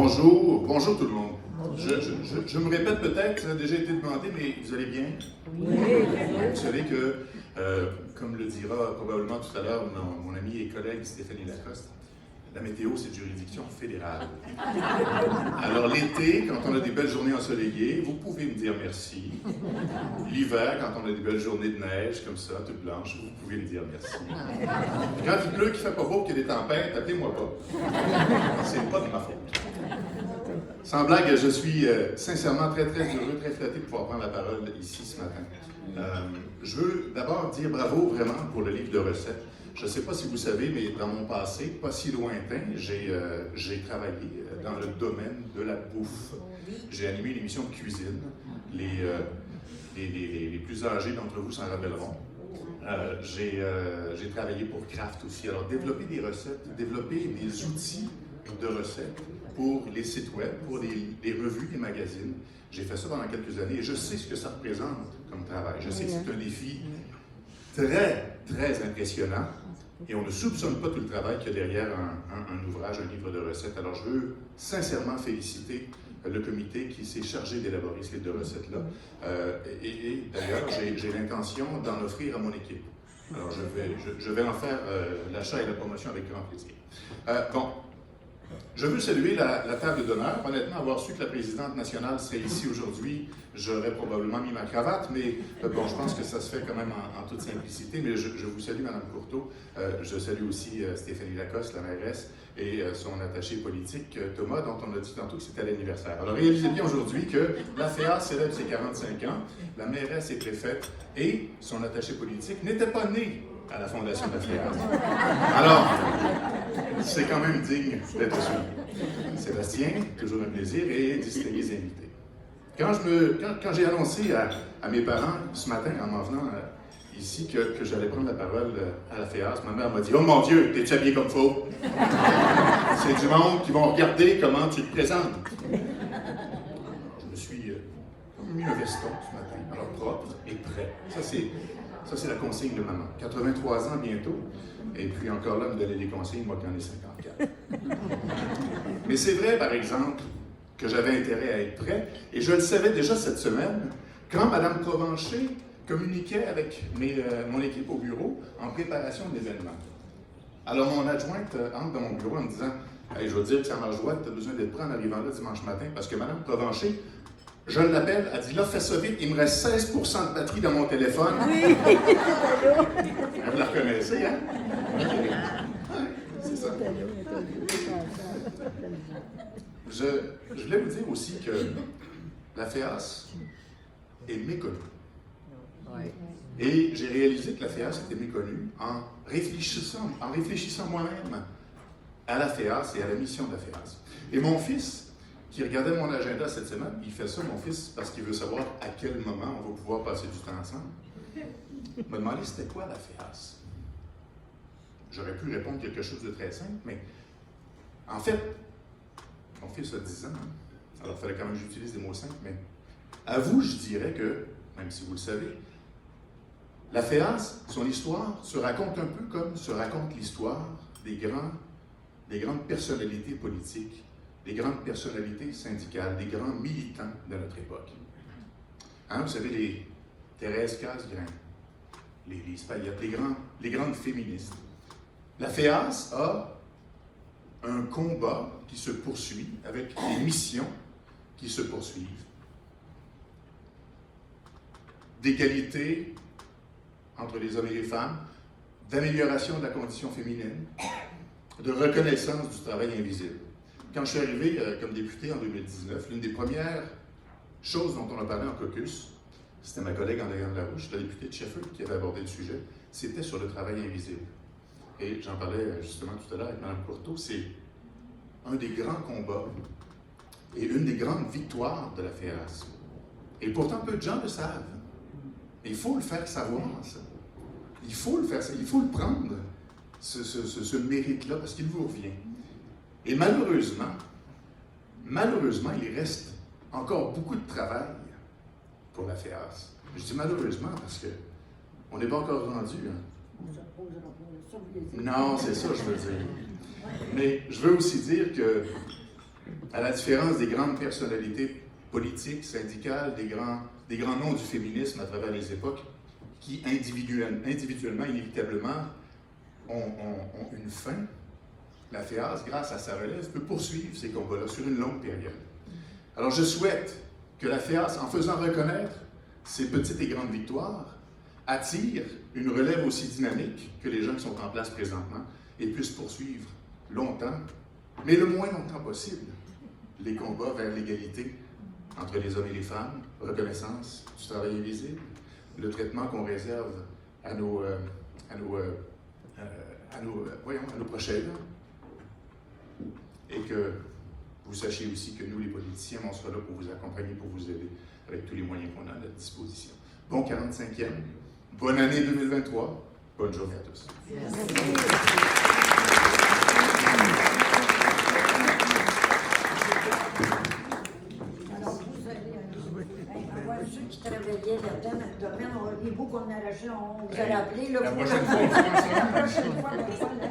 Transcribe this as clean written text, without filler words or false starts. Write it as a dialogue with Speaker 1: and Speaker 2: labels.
Speaker 1: Bonjour, bonjour tout le monde. Je me répète peut-être, ça a déjà été demandé, mais vous allez bien?
Speaker 2: Oui.
Speaker 1: Vous savez que, comme le dira probablement tout à l'heure mon ami et collègue Stéphanie Lacoste, la météo, c'est de juridiction fédérale. Alors l'été, quand on a des belles journées ensoleillées, vous pouvez me dire merci. L'hiver, quand on a des belles journées de neige, comme ça, toutes blanches, vous pouvez me dire merci. Puis quand il pleut, qu'il ne fait pas beau, qu'il y a des tempêtes, appelez-moi pas. C'est pas de ma faute. Sans blague, je suis sincèrement très heureux, très flatté de pouvoir prendre la parole ici ce matin. Je veux d'abord dire bravo vraiment pour le livre de recettes. Je ne sais pas si vous savez, mais dans mon passé, pas si lointain, j'ai travaillé dans le domaine de la bouffe. J'ai animé une émission de cuisine. Les plus âgés d'entre vous s'en rappelleront. J'ai travaillé pour Kraft aussi. Alors, développer des recettes, développer des outils de recettes pour les sites web, pour les revues, les magazines. J'ai fait ça pendant quelques années et je sais ce que ça représente comme travail. Je sais que c'est un défi très impressionnant et on ne soupçonne pas tout le travail qu'il y a derrière un ouvrage, un livre de recettes. Alors je veux sincèrement féliciter le comité qui s'est chargé d'élaborer ce livre de recettes-là. Et d'ailleurs, j'ai l'intention d'en offrir à mon équipe. Alors je vais en faire l'achat et la promotion avec grand plaisir. Je veux saluer la table d'honneur. Honnêtement, avoir su que la présidente nationale serait ici aujourd'hui, j'aurais probablement mis ma cravate, mais bon, je pense que ça se fait quand même en toute simplicité. Mais je vous salue, Mme Courteau. Je salue aussi Stéphanie Lacoste, la mairesse, et son attaché politique, Thomas, dont on a dit tantôt que c'était l'anniversaire. Alors, réalisez bien aujourd'hui que la FEA célèbre ses 45 ans, la mairesse est préfète, et son attaché politique n'était pas né à la fondation de la FEA. Alors, c'est quand même digne d'être souligné. Sébastien, toujours un plaisir, et distingués invités. Quand j'ai annoncé à mes parents ce matin, en m'en venant ici, que j'allais prendre la parole à la FEAS, ma mère m'a dit « Oh mon Dieu, t'es-tu habillé comme faut? C'est du monde qui vont regarder comment tu te présentes. » Je me suis mis un veston ce matin, alors propre et prêt. Ça, c'est la consigne de maman. 83 ans bientôt, et puis encore là, me donner des consignes, moi qui en ai 54. Mais c'est vrai, par exemple, que j'avais intérêt à être prêt, et je le savais déjà cette semaine, quand Mme Provencher communiquait avec mon équipe au bureau en préparation de l'événement. Alors mon adjointe entre dans mon bureau en me disant « Hey, je veux dire que ça marche droit, tu as besoin d'être prêt en arrivant là dimanche matin, parce que Mme Provencher, je l'appelle, elle dit là, fais ça vite, il me reste 16% de batterie dans mon téléphone. »
Speaker 2: Oui.
Speaker 1: Vous la reconnaissez, hein? Ouais, c'est ça. Je voulais vous dire aussi que la FEAS est méconnue. Et j'ai réalisé que la FEAS était méconnue en réfléchissant moi-même à la FEAS et à la mission de la FEAS. Et mon fils, qui regardait mon agenda cette semaine, il fait ça, mon fils, parce qu'il veut savoir à quel moment on va pouvoir passer du temps ensemble. Il m'a demandé c'était quoi la FEAS. J'aurais pu répondre quelque chose de très simple, mais en fait, mon fils a 10 ans, hein? Alors il fallait quand même que j'utilise des mots simples, mais à vous, je dirais que, même si vous le savez, la FEAS, son histoire, se raconte un peu comme se raconte l'histoire des grandes personnalités politiques, des grandes personnalités syndicales, des grands militants de notre époque. Hein, vous savez, les Thérèse Casgrain, les Spayette, les grandes féministes. La FEAS a un combat qui se poursuit avec des missions qui se poursuivent. D'égalité entre les hommes et les femmes, d'amélioration de la condition féminine, de reconnaissance du travail invisible. Quand je suis arrivé comme député en 2019, l'une des premières choses dont on a parlé en caucus, c'était ma collègue Andréane Larouche, la députée de Sheffield, qui avait abordé le sujet, c'était sur le travail invisible. Et j'en parlais justement tout à l'heure avec Mme Courteau, c'est un des grands combats et une des grandes victoires de la FEAS. Et pourtant, peu de gens le savent. Il faut le faire savoir, ça. Il faut le faire, il faut le prendre, ce mérite-là, parce qu'il vous revient. Et malheureusement, il reste encore beaucoup de travail pour la FEAS. Je dis malheureusement parce qu'on n'est pas encore rendu. Hein. Non, c'est ça, je veux dire. Mais je veux aussi dire que À la différence des grandes personnalités politiques, syndicales, des grands noms du féminisme à travers les époques, qui individuellement, inévitablement, ont une fin, la FEAS, grâce à sa relève, peut poursuivre ces combats-là sur une longue période. Alors je souhaite que la FEAS, en faisant reconnaître ces petites et grandes victoires, attire une relève aussi dynamique que les gens qui sont en place présentement et puisse poursuivre longtemps, mais le moins longtemps possible, les combats vers l'égalité entre les hommes et les femmes, reconnaissance du travail invisible, le traitement qu'on réserve à nos proches aidants, et que vous sachiez aussi que nous, les politiciens, on sera là pour vous accompagner, pour vous aider avec tous les moyens qu'on a à notre disposition. Bon 45e, bonne année 2023, bonne journée à tous.
Speaker 2: Ceux qui travaillaient là-dedans dans le domaine, les bouts qu'on a lâchés, on vous a rappelé.
Speaker 1: La prochaine fois, on fera ça.
Speaker 2: La prochaine fois, on va faire la...